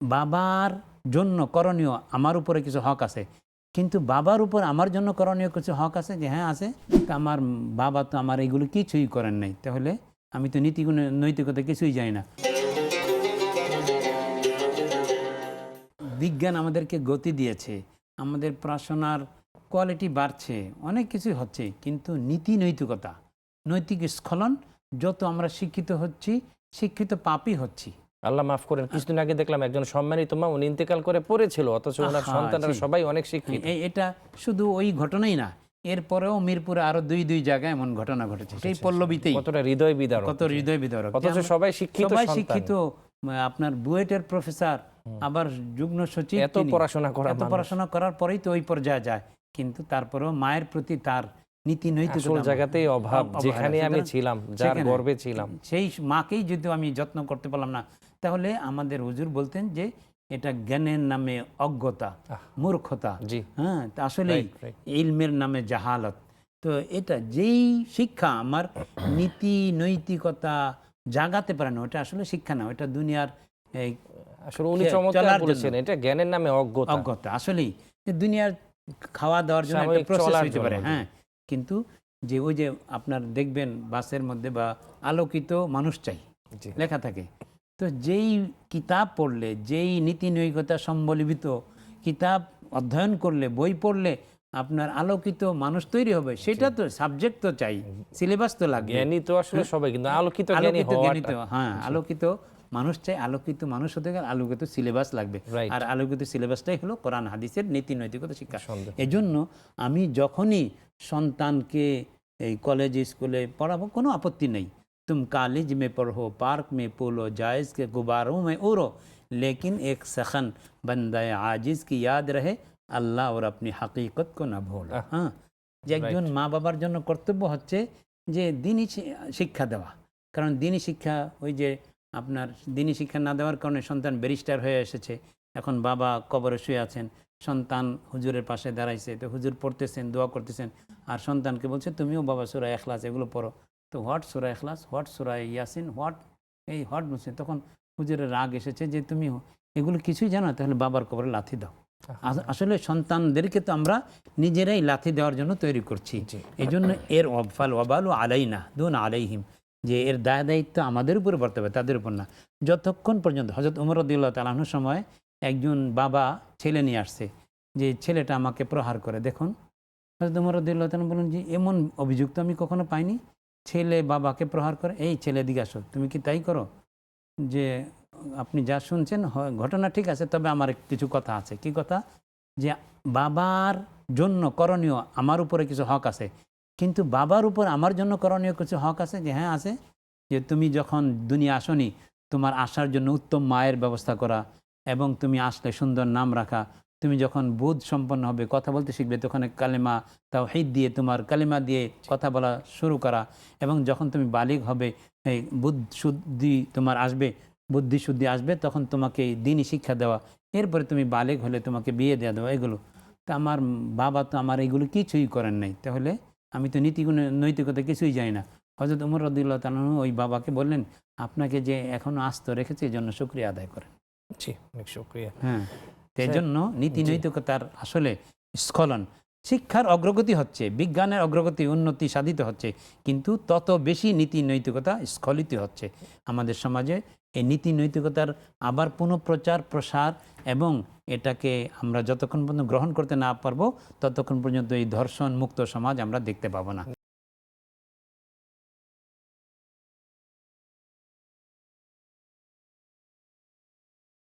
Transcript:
বাবার জন্য করণীয় আমার উপরে কিছু হক আছে, কিন্তু বাবার উপর আমার জন্য করণীয় কিছু হক আছে, যে হ্যাঁ আছে। তা আমার বাবা তো আমার এগুলো কিছুই করেন নাই, তাহলে আমি তো নীতিগুণ নৈতিকতা কিছুই জানি না। বিজ্ঞান আমাদেরকে গতি দিয়েছে, আমাদের পড়াশোনার কোয়ালিটি বাড়ছে, অনেক কিছুই হচ্ছে, কিন্তু নীতি নৈতিকতা, নৈতিক স্খলন, যত আমরা শিক্ষিত হচ্ছি, শিক্ষিত পাপী হচ্ছি। আল্লাহ মাফ করেন, কিছুদিন আগে দেখলাম একজন সম্মানিত মা উনি ইন্তেকাল করে পড়েছিল, অথচ ওনার সন্তানরা সবাই অনেক শিক্ষিত। এটা শুধু ওই ঘটনাই না, এরপরেও মিরপুরে আরো দুই জায়গায় এমন ঘটনা ঘটেছে, সেই পল্লবীতেই। কতটা হৃদয় বিদারক, কত হৃদয় বিদারক, অথচ সবাই শিক্ষিত, সবাই শিক্ষিত। আপনার বুয়েটের প্রফেসর, আবার যুগ্ম সচিব, এত পড়াশোনা করার পরেই তো ওই পর্যায়ে যায়, কিন্তু তারপরেও মায়ের প্রতি তার নীতি নৈতিকতা জায়গাতেই অভাব। যেখানে আমি ছিলাম, যার গর্বে ছিলাম, সেই মাকেই যদি আমি যত্ন করতে পারলাম না, তাহলে আমাদের হুজুর বলতেন যে এটা জ্ঞানের নামে অজ্ঞতা, মূর্খতা। হ্যাঁ, আসলে ইলমের নামে জাহালত। তো এটা যেই শিক্ষা আমার নীতি নৈতিকতা জাগাতে পারে না, ওটা আসলে শিক্ষা না, ওটা দুনিয়ার আসলে উনি চমৎকার বলেছেন, এটা জ্ঞানের নামে অজ্ঞতা। আসলেই দুনিয়ার খাওয়া দাওয়ার জন্য একটা প্রসেস হতে পারে, হ্যাঁ, কিন্তু যে ওই যে আপনার দেখবেন বাসের মধ্যে বা আলোকিত মানুষ চাই লেখা থাকে, তো যেই কিতাব পড়লে, যেই নীতি নৈতিকতা সম্বলিত কিতাব অধ্যয়ন করলে, বই পড়লে আপনার আলোকিত মানুষ তৈরি হবে, সেটা তো সাবজেক্ট তো চাই, সিলেবাস তো লাগবে। জ্ঞানী তো আসলে সবাই, কিন্তু আলোকিত জ্ঞানী হ্যাঁ, আলোকিত মানুষ চাই। আলোকিত মানুষ হতে গেলে আলোকিত সিলেবাস লাগবে, আর আলোকিত সিলেবাসটাই হলো কোরআন হাদিসের নীতি নৈতিকতা শিক্ষা। এজন্য আমি যখনই সন্তানকে এই কলেজ স্কুলে পড়াবো, কোনো আপত্তি নেই, तुम कॉलेज में पढ़ो, पार्क में पोलो, जायज़ के गुब्बारों में उड़ो, लेकिन एक सखन बंदा आजिज़ की याद रहे, আল্লাহ ওর আপনি হাকিকত কো না ভুলো। হ্যাঁ, যে একজন মা বাবার জন্য কর্তব্য হচ্ছে যে দিনই শিক্ষা দেওয়া, কারণ দিনই শিক্ষা, ওই যে আপনার দিনই শিক্ষা না দেওয়ার কারণে সন্তান ব্যারিস্টার হয়ে এসেছে, এখন বাবা কবরে শুয়ে আছেন, সন্তান হুজুরের পাশে দাঁড়াইছে, তো হুজুর পড়তেছেন, দোয়া করতেছেন, আর সন্তানকে বলছে তুমিও বাবা সূরা ইখলাস এগুলো পড়ো। তো what Surah Ikhlas, what Surah Yasin, what বলছে, তখন হুজুরের রাগ এসেছে যে তুমি এগুলো কিছুই জানো, তাহলে বাবার কবরে লাথি দাও। আসলে সন্তানদেরকে তো আমরা নিজেরাই লাথি দেওয়ার জন্য তৈরি করছি। এই জন্য এর অফাল ওয়াবালু আলাইনা দুন আলাইহিম, যে এর দায়িত্ব আমাদের উপরে বর্তাবে হবে, তাদের উপর না। যতক্ষণ পর্যন্ত হযরত ওমর রাদিয়াল্লাহু তাআলা আনহুর সময় একজন বাবা ছেলে নিয়ে আসছে, যে ছেলেটা আমাকে প্রহার করে, দেখুন। হযরত ওমর রাদিয়াল্লাহু তাআলা বলেন যে এমন অভিযুক্ত আমি কখনো পাইনি, ছেলে বাবাকে প্রহার করে। এই ছেলে দিকে আসো, তুমি কি তাই করো? যে আপনি যা শুনছেন ঘটনা ঠিক আছে, তবে আমার কিছু কথা আছে। কি কথা? যে বাবার জন্য করণীয় আমার উপরে কিছু হক আছে, কিন্তু বাবার উপর আমার জন্য করণীয় কিছু হক আছে, যে হ্যাঁ আছে। যে তুমি যখন দুনিয়া আসনি, তোমার আসার জন্য উত্তম মায়ের ব্যবস্থা করা, এবং তুমি আসলে সুন্দর নাম রাখা। তুমি যখন বোধ সম্পন্ন হবে, কথা বলতে শিখবে, তখন কালেমা তাওহীদ দিয়ে, তোমার কালেমা দিয়ে কথা বলা শুরু করা, এবং যখন তুমি বালিগ হবে, এই বুদ্ধি তোমার আসবে, বুদ্ধি শুদ্ধি আসবে, তখন তোমাকে দিনই শিক্ষা দেওয়া, এরপরে তুমি বালেগ হলে তোমাকে বিয়ে দেওয়া, এগুলো। তা আমার বাবা তো আমার এগুলো কিছুই করেন নাই, তাহলে আমি তো নৈতিকতা কিছুই জানি না। হযরত ওমর রাদিয়াল্লাহু তাআলা ওই বাবাকে বললেন, আপনাকে যে এখনো আস্ত রেখেছে, এই জন্য শুকরিয়া আদায় করেন। জি, অনেক শুকরিয়া। হ্যাঁ, এই জন্য নীতি নৈতিকতার আসলে স্খলন, শিক্ষার অগ্রগতি হচ্ছে, বিজ্ঞানের অগ্রগতি উন্নতি সাধিত হচ্ছে, কিন্তু তত বেশি নীতি নৈতিকতা স্খলিত হচ্ছে আমাদের সমাজে। এই নীতি নৈতিকতার আবার পুনঃপ্রচার প্রসার, এবং এটাকে আমরা যতক্ষণ পর্যন্ত গ্রহণ করতে না পারবো, ততক্ষণ পর্যন্ত এই ধর্ষণ মুক্ত সমাজ আমরা দেখতে পাবো না।